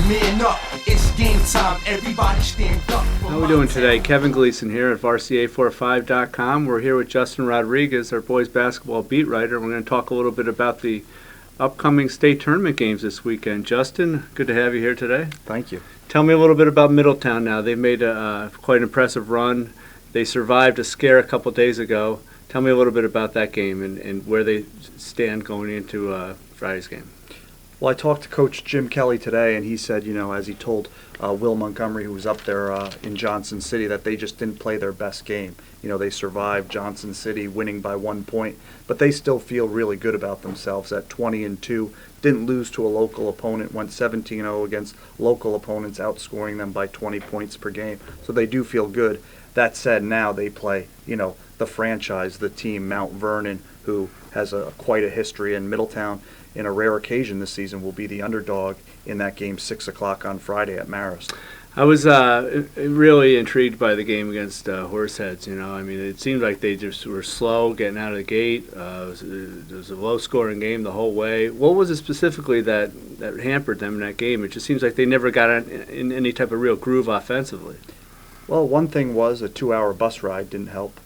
man up, it's game time, everybody stand up. How are we doing today? Kevin Gleason here at Varsity845.com. We're here with Justin Rodriguez, our boys basketball beat writer. We're going to talk a little bit about the upcoming state tournament games this weekend. Justin, good to have you here today. Thank you. Tell me a little bit about Middletown now. They've made a quite an impressive run. They survived a scare a couple days ago. Tell me a little bit about that game and where they stand going into Friday's game. Well, I talked to Coach Jim Kelly today, and he said, as he told Will Montgomery, who was up there in Johnson City, that they just didn't play their best game. They survived Johnson City, winning by 1 point, but they still feel really good about themselves at 20-2. Didn't lose to a local opponent, went 17-0 against local opponents, outscoring them by 20 points per game. So they do feel good. That said, now they play, the franchise, the team, Mount Vernon, who has quite a history, in Middletown, in a rare occasion this season, will be the underdog in that game, 6 o'clock on Friday at Marist. I was really intrigued by the game against Horseheads. It seemed like they just were slow getting out of the gate. It was a low-scoring game the whole way. What was it specifically that hampered them in that game? It just seems like they never got in any type of real groove offensively. Well, one thing was a 2-hour bus ride didn't help.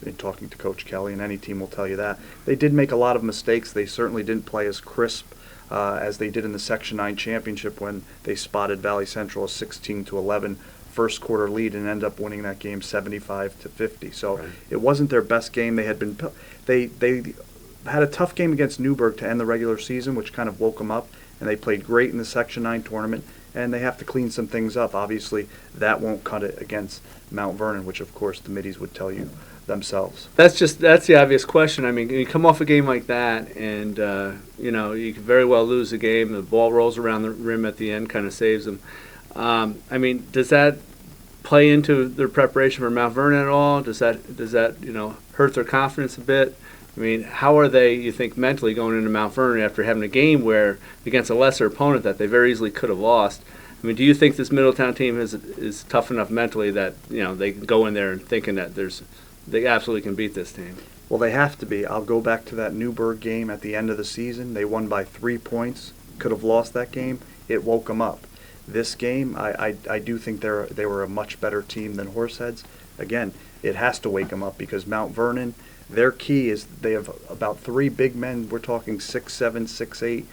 In talking to Coach Kelly, and any team will tell you that. They did make a lot of mistakes. They certainly didn't play as crisp as they did in the Section 9 championship when they spotted Valley Central a 16-11 first quarter lead and ended up winning that game 75-50. So right. It wasn't their best game. They had a tough game against Newburgh to end the regular season, which kind of woke them up, and they played great in the Section 9 tournament, and they have to clean some things up. Obviously, that won't cut it against Mount Vernon, which of course the middies would tell you themselves. That's the obvious question. You come off a game like that, and you could very well lose the game. The ball rolls around the rim at the end, kind of saves them. Does that play into their preparation for Mount Vernon at all? Does that hurt their confidence a bit? How are they, you think, mentally going into Mount Vernon after having a game where against a lesser opponent that they very easily could have lost? Do you think this Middletown team is tough enough mentally that they can go in there and thinking that they absolutely can beat this team? Well, they have to be. I'll go back to that Newburgh game at the end of the season. They won by 3 points. Could have lost that game. It woke them up. This game, I do think they were a much better team than Horseheads. Again, it has to wake them up because Mount Vernon, their key is they have about 3 big men. We're talking 6'7", 6'8".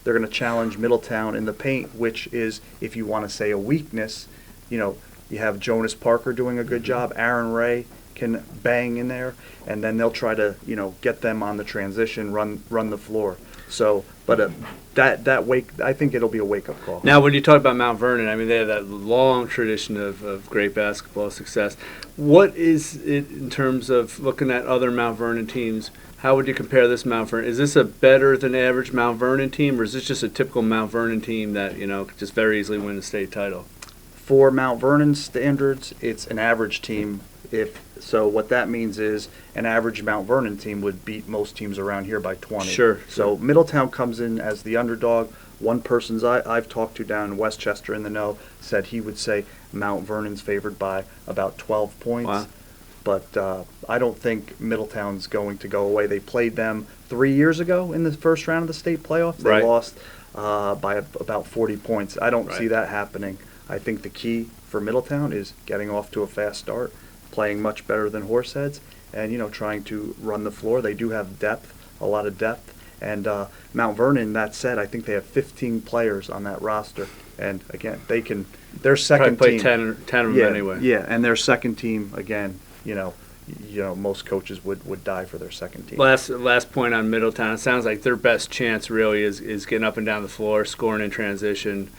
They're going to challenge Middletown in the paint, which is, if you want to say a weakness, you have Jonas Parker doing a good job. Aaron Ray can bang in there, and then they'll try to get them on the transition, run the floor. So, but I think it'll be a wake-up call. Now, when you talk about Mount Vernon, they have that long tradition of great basketball success. What is it in terms of looking at other Mount Vernon teams? How would you compare this Mount Vernon? Is this a better than average Mount Vernon team, or is this just a typical Mount Vernon team that could just very easily win the state title? For Mount Vernon standards, it's an average team. So what that means is an average Mount Vernon team would beat most teams around here by 20. Sure. So Middletown comes in as the underdog. One person I've talked to down in Westchester in the know said he would say Mount Vernon's favored by about 12 points. Wow. But I don't think Middletown's going to go away. They played them 3 years ago in the first round of the state playoffs. They right. lost by about 40 points. I don't see that happening. I think the key for Middletown is getting off to a fast start, playing much better than Horseheads, and trying to run the floor. They do have depth, a lot of depth. And Mount Vernon, that said, I think they have 15 players on that roster. And again, they can. Their second probably team. Play 10 of them anyway. Yeah, and their second team again. Most coaches would die for their second team. Last point on Middletown. It sounds like their best chance really is getting up and down the floor, scoring in transition,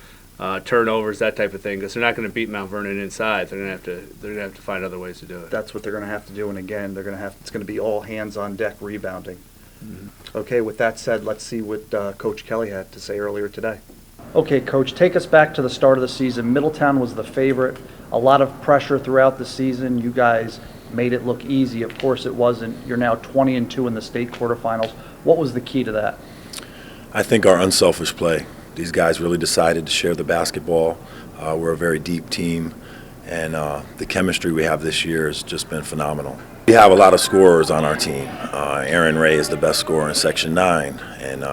turnovers, that type of thing. Because they're not going to beat Mount Vernon inside. They're going to have to find other ways to do it. That's what they're going to have to do. And again, it's going to be all hands on deck rebounding. Mm-hmm. Okay. With that said, let's see what Coach Kelly had to say earlier today. Okay, Coach, take us back to the start of the season. Middletown was the favorite. A lot of pressure throughout the season. You guys made it look easy. Of course it wasn't. You're now 20-2 in the state quarterfinals. What was the key to that? I think our unselfish play. These guys really decided to share the basketball. We're a very deep team, and the chemistry we have this year has just been phenomenal. We have a lot of scorers on our team. Aaron Ray is the best scorer in Section 9, and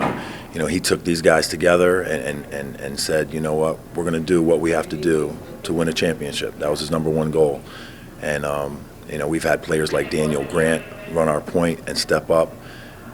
he took these guys together and said, you know what, we're going to do what we have to do to win a championship. That was his number one goal. And, we've had players like Daniel Grant run our point and step up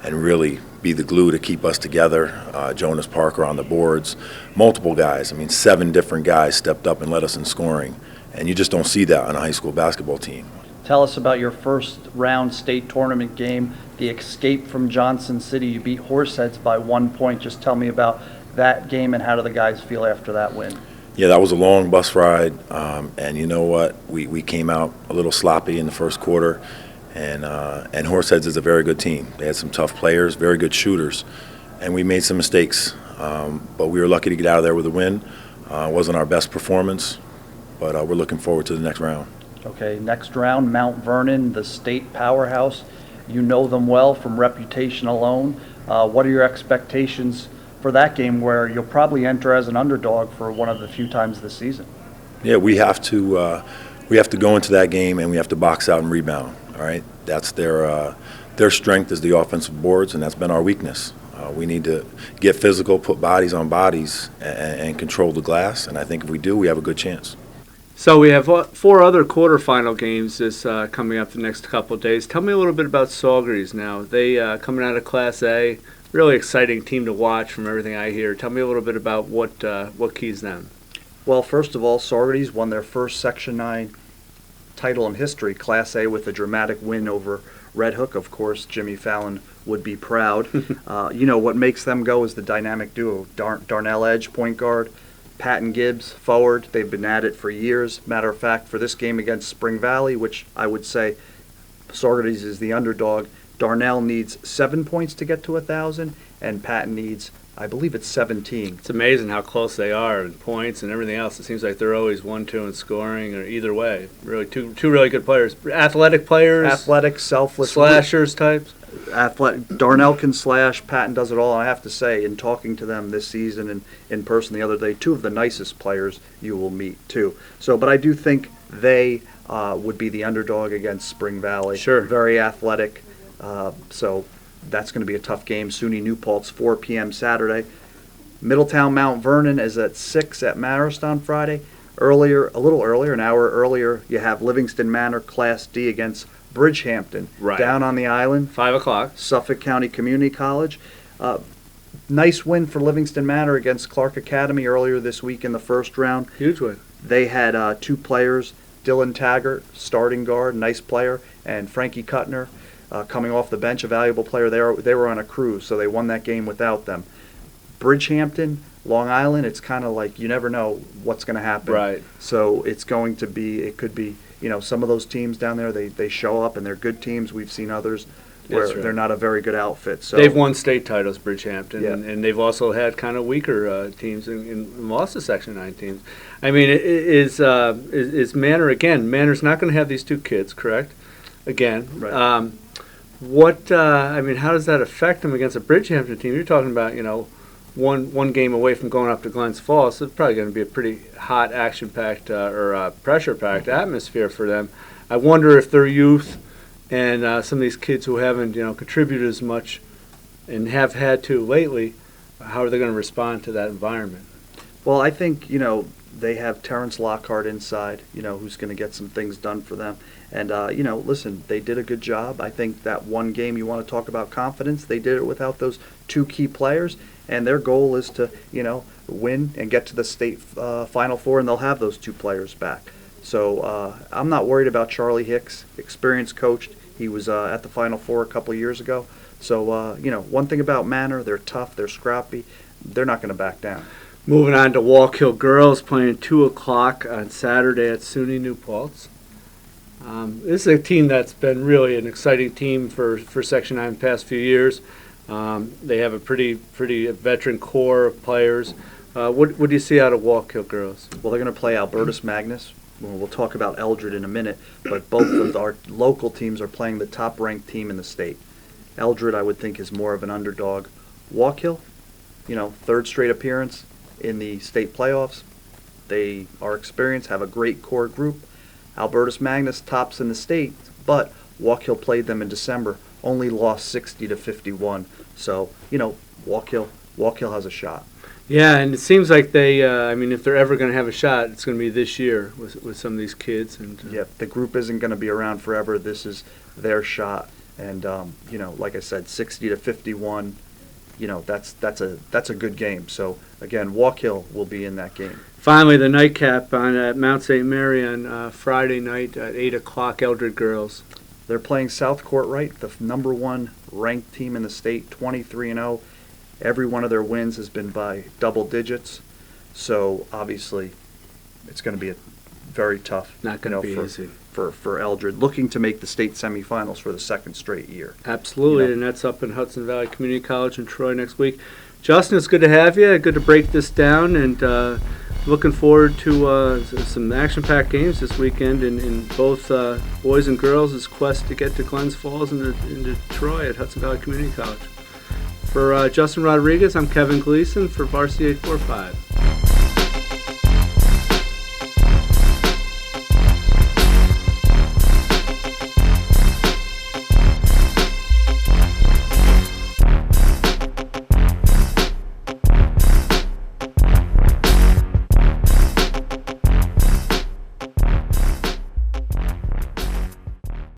and really be the glue to keep us together. Jonas Parker on the boards, multiple guys. 7 different guys stepped up and led us in scoring. And you just don't see that on a high school basketball team. Tell us about your first round state tournament game, the escape from Johnson City. You beat Horseheads by 1 point. Just tell me about that game and how do the guys feel after that win? Yeah, that was a long bus ride, and you know what? We came out a little sloppy in the first quarter, and Horseheads is a very good team. They had some tough players, very good shooters, and we made some mistakes, but we were lucky to get out of there with a win. It wasn't our best performance, but we're looking forward to the next round. Okay, next round, Mount Vernon, the state powerhouse. You know them well from reputation alone. What are your expectations for that game where you'll probably enter as an underdog for one of the few times this season? Yeah, we have to go into that game and we have to box out and rebound. All right, that's their strength is the offensive boards, and that's been our weakness. We need to get physical, put bodies on bodies, and control the glass. And I think if we do, we have a good chance. So we have 4 other quarterfinal games this coming up the next couple of days. Tell me a little bit about Sawgrees now. They coming out of Class A, really exciting team to watch from everything I hear. Tell me a little bit about what keys them. Well, first of all, Sawgrees won their first Section 9 title in history, Class A, with a dramatic win over Red Hook. Of course, Jimmy Fallon would be proud. What makes them go is the dynamic duo, Darnell Edge, point guard, Patton Gibbs, forward. They've been at it for years. Matter of fact, for this game against Spring Valley, which I would say Sawgrees is the underdog, Darnell needs 7 points to get to 1,000, and Patton needs, I believe it's 17. It's amazing how close they are in points and everything else. It seems like they're always 1-2 in scoring, or either way. Really, two really good players. Athletic players. Athletic, selfless. Slashers types. Athletic. Darnell can slash. Patton does it all. And I have to say, in talking to them this season and in person the other day, 2 of the nicest players you will meet too. But I do think they would be the underdog against Spring Valley. Sure. Very athletic. So that's going to be a tough game. SUNY New Paltz, 4 p.m. Saturday. Middletown Mount Vernon is at 6 at Marist on Friday. A little earlier, an hour earlier, you have Livingston Manor Class D against Bridgehampton, right down on the island. 5 o'clock. Suffolk County Community College. Nice win for Livingston Manor against Clark Academy earlier this week in the first round. Huge win. They had 2 players, Dylan Taggart, starting guard, nice player, and Frankie Kuttner coming off the bench, a valuable player. They were on a cruise, so they won that game without them. Bridgehampton, Long Island, it's kind of like you never know what's going to happen. Right. So it could be, some of those teams down there, they show up and they're good teams. We've seen others where That's right. they're not a very good outfit. So they've won state titles, Bridgehampton, Yeah. and they've also had kind of weaker teams and lost to Section 9 teams. I mean, is Manor, again, Manor's not going to have these 2 kids, correct? Again. Right. How does that affect them against a Bridgehampton team? You're talking about, one game away from going up to Glens Falls, so it's probably going to be a pretty hot, action-packed or pressure-packed atmosphere for them. I wonder if their youth and some of these kids who haven't, contributed as much and have had to lately, how are they going to respond to that environment? Well, I think, they have Terrence Lockhart inside, who's going to get some things done for them. And, listen, they did a good job. I think that one game you want to talk about confidence, they did it without those 2 key players. And their goal is to, win and get to the state Final Four, and they'll have those 2 players back. So I'm not worried about Charlie Hicks, experienced coach. He was at the Final Four a couple of years ago. So, one thing about Manor, they're tough, they're scrappy. They're not going to back down. Moving on to Wallkill girls playing 2 o'clock on Saturday at SUNY New Paltz. This is a team that's been really an exciting team for Section 9 the past few years. They have a pretty veteran core of players. What do you see out of Wallkill girls? Well, they're going to play Albertus Magnus. We'll talk about Eldred in a minute, but both of our local teams are playing the top-ranked team in the state. Eldred, I would think, is more of an underdog. Wallkill, 3rd straight appearance in the state playoffs. They are experienced, have a great core group. Albertus Magnus tops in the state, but Wallkill played them in December, only lost 60-51. So, Wallkill Walk Hill has a shot. Yeah, and it seems like they, I mean, if they're ever going to have a shot, it's going to be this year with some of these kids. And Yep, the group isn't going to be around forever. This is their shot, and you know, like I said, 60 to 51. You know, that's a good game. So again, Walk Hill will be in that game. Finally, the nightcap at Mount St. Mary on Friday night at 8 o'clock, Eldred girls. They're playing South Courtright, the #1 ranked team in the state, 23-0. Every one of their wins has been by double digits. So obviously, it's going to be a very tough. Not going to be easy for Eldred, looking to make the state semifinals for the second straight year. Absolutely, and that's up in Hudson Valley Community College in Troy next week. Justin, it's good to have you. Good to break this down, and looking forward to some action-packed games this weekend in both boys and girls' quest to get to Glens Falls and into Troy at Hudson Valley Community College. For Justin Rodriguez, I'm Kevin Gleason for Varsity 845.